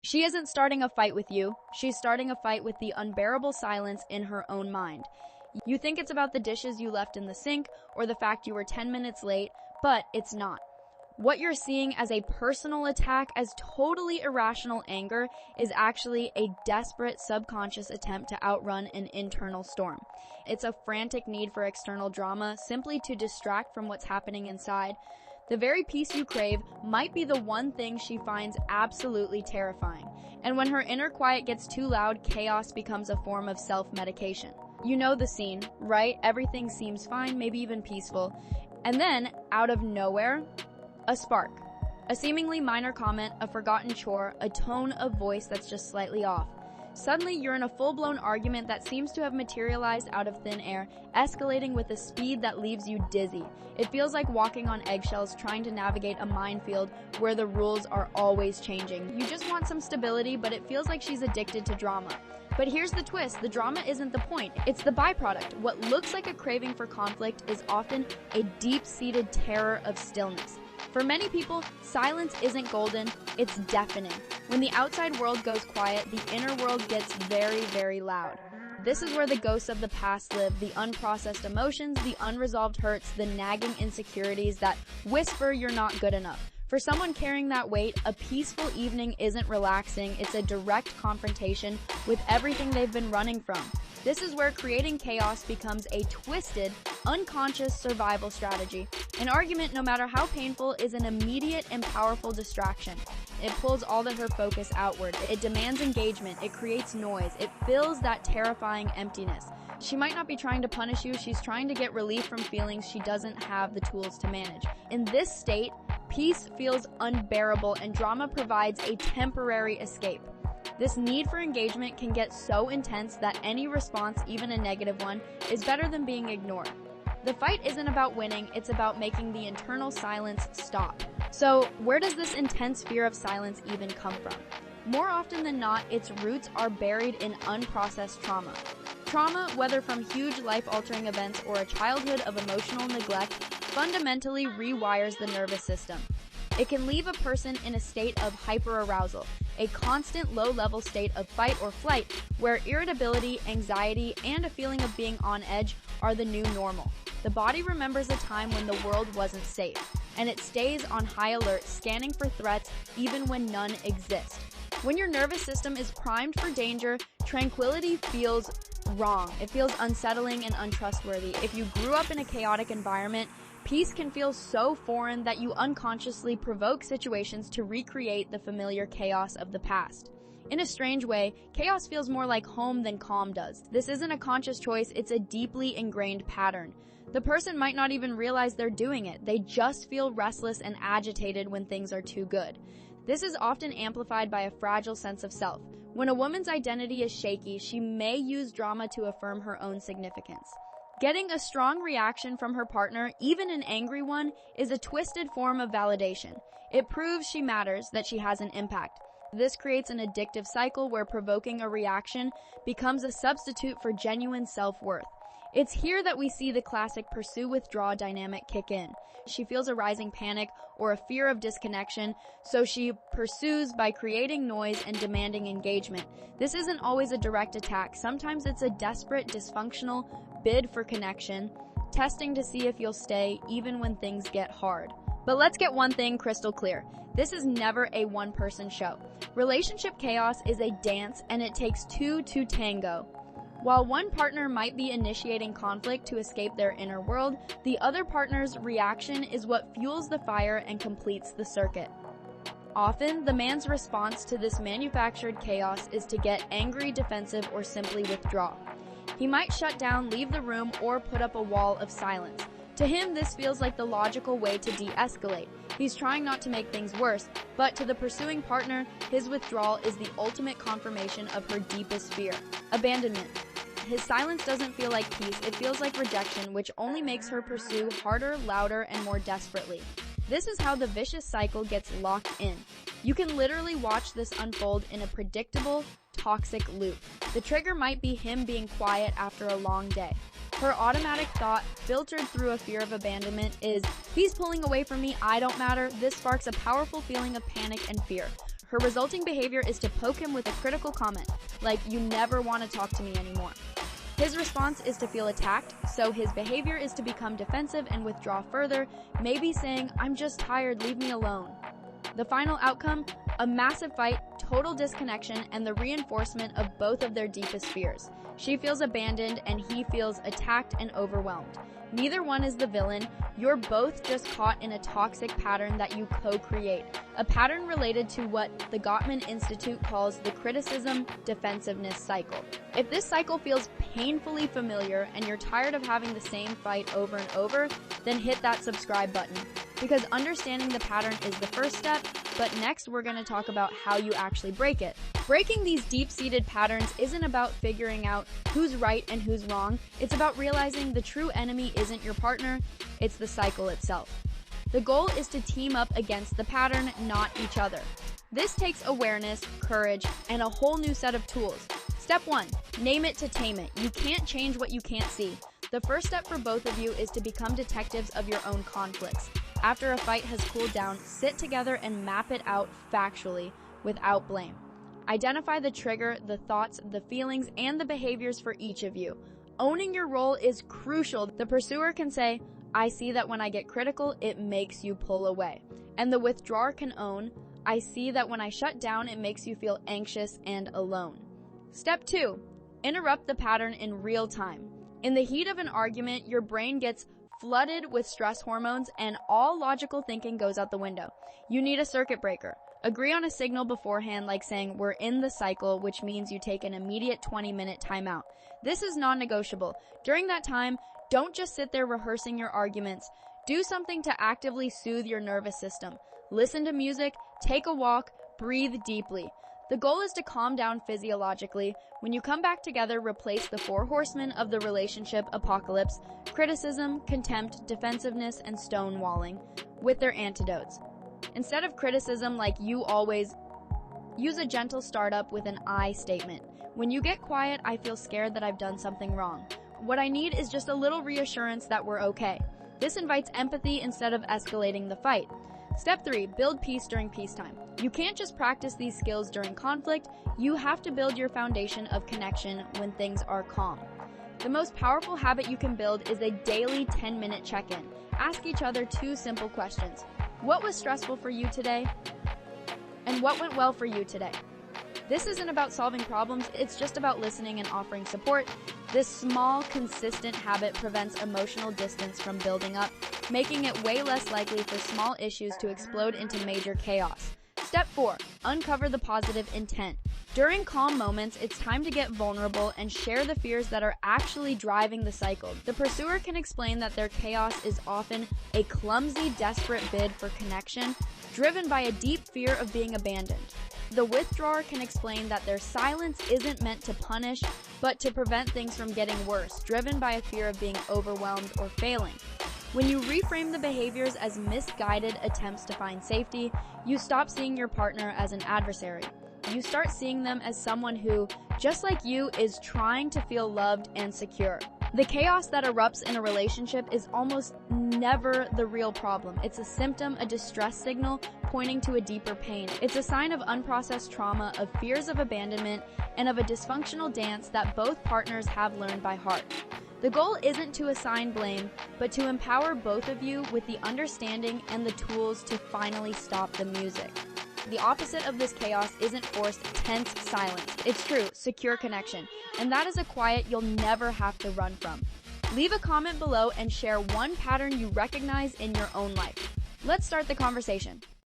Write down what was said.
She isn't starting a fight with you, she's starting a fight with the unbearable silence in her own mind. You think it's about the dishes you left in the sink or the fact you were 10 minutes late, but it's not. What you're seeing as a personal attack, as totally irrational anger, is actually a desperate subconscious attempt to outrun an internal storm. It's a frantic need for external drama simply to distract from what's happening inside. The very peace you crave might be the one thing she finds absolutely terrifying. And when her inner quiet gets too loud, chaos becomes a form of self-medication. You know the scene, right? Everything seems fine, maybe even peaceful. And then, out of nowhere, a spark. A seemingly minor comment, a forgotten chore, a tone of voice that's just slightly off. Suddenly, you're in a full-blown argument that seems to have materialized out of thin air, escalating with a speed that leaves you dizzy. It feels like walking on eggshells trying to navigate a minefield where the rules are always changing. You just want some stability, but it feels like she's addicted to drama. But here's the twist, the drama isn't the point, it's the byproduct. What looks like a craving for conflict is often a deep-seated terror of stillness. For many people, silence isn't golden, it's deafening. When the outside world goes quiet, the inner world gets very, very loud. This is where the ghosts of the past live, the unprocessed emotions, the unresolved hurts, the nagging insecurities that whisper you're not good enough. For someone carrying that weight, a peaceful evening isn't relaxing, it's a direct confrontation with everything they've been running from. This is where creating chaos becomes a twisted, unconscious survival strategy. An argument, no matter how painful, is an immediate and powerful distraction. It pulls all of her focus outward. It demands engagement. It creates noise. It fills that terrifying emptiness. She might not be trying to punish you. She's trying to get relief from feelings she doesn't have the tools to manage. In this state, peace feels unbearable and drama provides a temporary escape. This need for engagement can get so intense that any response, even a negative one, is better than being ignored. The fight isn't about winning, it's about making the internal silence stop. So, where does this intense fear of silence even come from? More often than not, its roots are buried in unprocessed trauma. Trauma, whether from huge life-altering events or a childhood of emotional neglect, fundamentally rewires the nervous system. It can leave a person in a state of hyperarousal, a constant low-level state of fight or flight where irritability, anxiety, and a feeling of being on edge are the new normal. The body remembers a time when the world wasn't safe, and it stays on high alert, scanning for threats even when none exist. When your nervous system is primed for danger, tranquility feels wrong. It feels unsettling and untrustworthy. If you grew up in a chaotic environment, peace can feel so foreign that you unconsciously provoke situations to recreate the familiar chaos of the past. In a strange way, chaos feels more like home than calm does. This isn't a conscious choice, it's a deeply ingrained pattern. The person might not even realize they're doing it. They just feel restless and agitated when things are too good. This is often amplified by a fragile sense of self. When a woman's identity is shaky, she may use drama to affirm her own significance. Getting a strong reaction from her partner, even an angry one, is a twisted form of validation. It proves she matters, that she has an impact. This creates an addictive cycle where provoking a reaction becomes a substitute for genuine self-worth. It's here that we see the classic pursue-withdraw dynamic kick in. She feels a rising panic or a fear of disconnection, so she pursues by creating noise and demanding engagement. This isn't always a direct attack. Sometimes it's a desperate, dysfunctional bid for connection, testing to see if you'll stay even when things get hard. But let's get one thing crystal clear. This is never a one-person show. Relationship chaos is a dance, and it takes two to tango. While one partner might be initiating conflict to escape their inner world, the other partner's reaction is what fuels the fire and completes the circuit. Often, the man's response to this manufactured chaos is to get angry, defensive, or simply withdraw. He might shut down, leave the room, or put up a wall of silence. To him, this feels like the logical way to de-escalate. He's trying not to make things worse, but to the pursuing partner, his withdrawal is the ultimate confirmation of her deepest fear: abandonment. His silence doesn't feel like peace, it feels like rejection, which only makes her pursue harder, louder, and more desperately. This is how the vicious cycle gets locked in. You can literally watch this unfold in a predictable, toxic loop. The trigger might be him being quiet after a long day. Her automatic thought, filtered through a fear of abandonment, is, he's pulling away from me, I don't matter. This sparks a powerful feeling of panic and fear. Her resulting behavior is to poke him with a critical comment, like, "You never want to talk to me anymore." His response is to feel attacked, so his behavior is to become defensive and withdraw further, maybe saying, "I'm just tired, leave me alone." The final outcome? A massive fight, total disconnection, and the reinforcement of both of their deepest fears. She feels abandoned and he feels attacked and overwhelmed. Neither one is the villain. You're both just caught in a toxic pattern that you co-create. A pattern related to what the Gottman Institute calls the criticism-defensiveness cycle. If this cycle feels painfully familiar and you're tired of having the same fight over and over, then hit that subscribe button. Because understanding the pattern is the first step, but next we're going to talk about how you actually break it. Breaking these deep-seated patterns isn't about figuring out who's right and who's wrong. It's about realizing the true enemy isn't your partner, it's the cycle itself. The goal is to team up against the pattern, not each other. This takes awareness, courage, and a whole new set of tools. Step 1. Name it to tame it. You can't change what you can't see. The first step for both of you is to become detectives of your own conflicts. After a fight has cooled down, sit together and map it out factually, without blame. Identify the trigger, the thoughts, the feelings, and the behaviors for each of you. Owning your role is crucial. The pursuer can say, "I see that when I get critical, it makes you pull away." And the withdrawer can own, "I see that when I shut down, it makes you feel anxious and alone." Step 2. Interrupt the pattern in real time. In the heat of an argument, your brain gets flooded with stress hormones and all logical thinking goes out the window. You need a circuit breaker. Agree on a signal beforehand, like saying, "We're in the cycle," which means you take an immediate 20-minute timeout. This is non-negotiable. During that time, don't just sit there rehearsing your arguments. Do something to actively soothe your nervous system. Listen to music, take a walk, breathe deeply. The goal is to calm down physiologically. When you come back together, replace the 4 horsemen of the relationship apocalypse, criticism, contempt, defensiveness, and stonewalling, with their antidotes. Instead of criticism like "you always," use a gentle startup with an "I" statement. When you get quiet, "I feel scared that I've done something wrong. What I need is just a little reassurance that we're okay." This invites empathy instead of escalating the fight. Step 3. Build peace during peacetime. You can't just practice these skills during conflict, you have to build your foundation of connection when things are calm. The most powerful habit you can build is a daily 10-minute check-in. Ask each other 2 simple questions. What was stressful for you today? And what went well for you today? This isn't about solving problems, it's just about listening and offering support. This small, consistent habit prevents emotional distance from building up, making it way less likely for small issues to explode into major chaos. Step 4. Uncover the positive intent. During calm moments, it's time to get vulnerable and share the fears that are actually driving the cycle. The pursuer can explain that their chaos is often a clumsy, desperate bid for connection, driven by a deep fear of being abandoned. The withdrawer can explain that their silence isn't meant to punish, but to prevent things from getting worse, driven by a fear of being overwhelmed or failing. When you reframe the behaviors as misguided attempts to find safety, you stop seeing your partner as an adversary. You start seeing them as someone who, just like you, is trying to feel loved and secure. The chaos that erupts in a relationship is almost never the real problem. It's a symptom, a distress signal pointing to a deeper pain. It's a sign of unprocessed trauma, of fears of abandonment, and of a dysfunctional dance that both partners have learned by heart. The goal isn't to assign blame, but to empower both of you with the understanding and the tools to finally stop the music. The opposite of this chaos isn't forced, tense silence. It's true, secure connection. And that is a quiet you'll never have to run from. Leave a comment below and share one pattern you recognize in your own life. Let's start the conversation.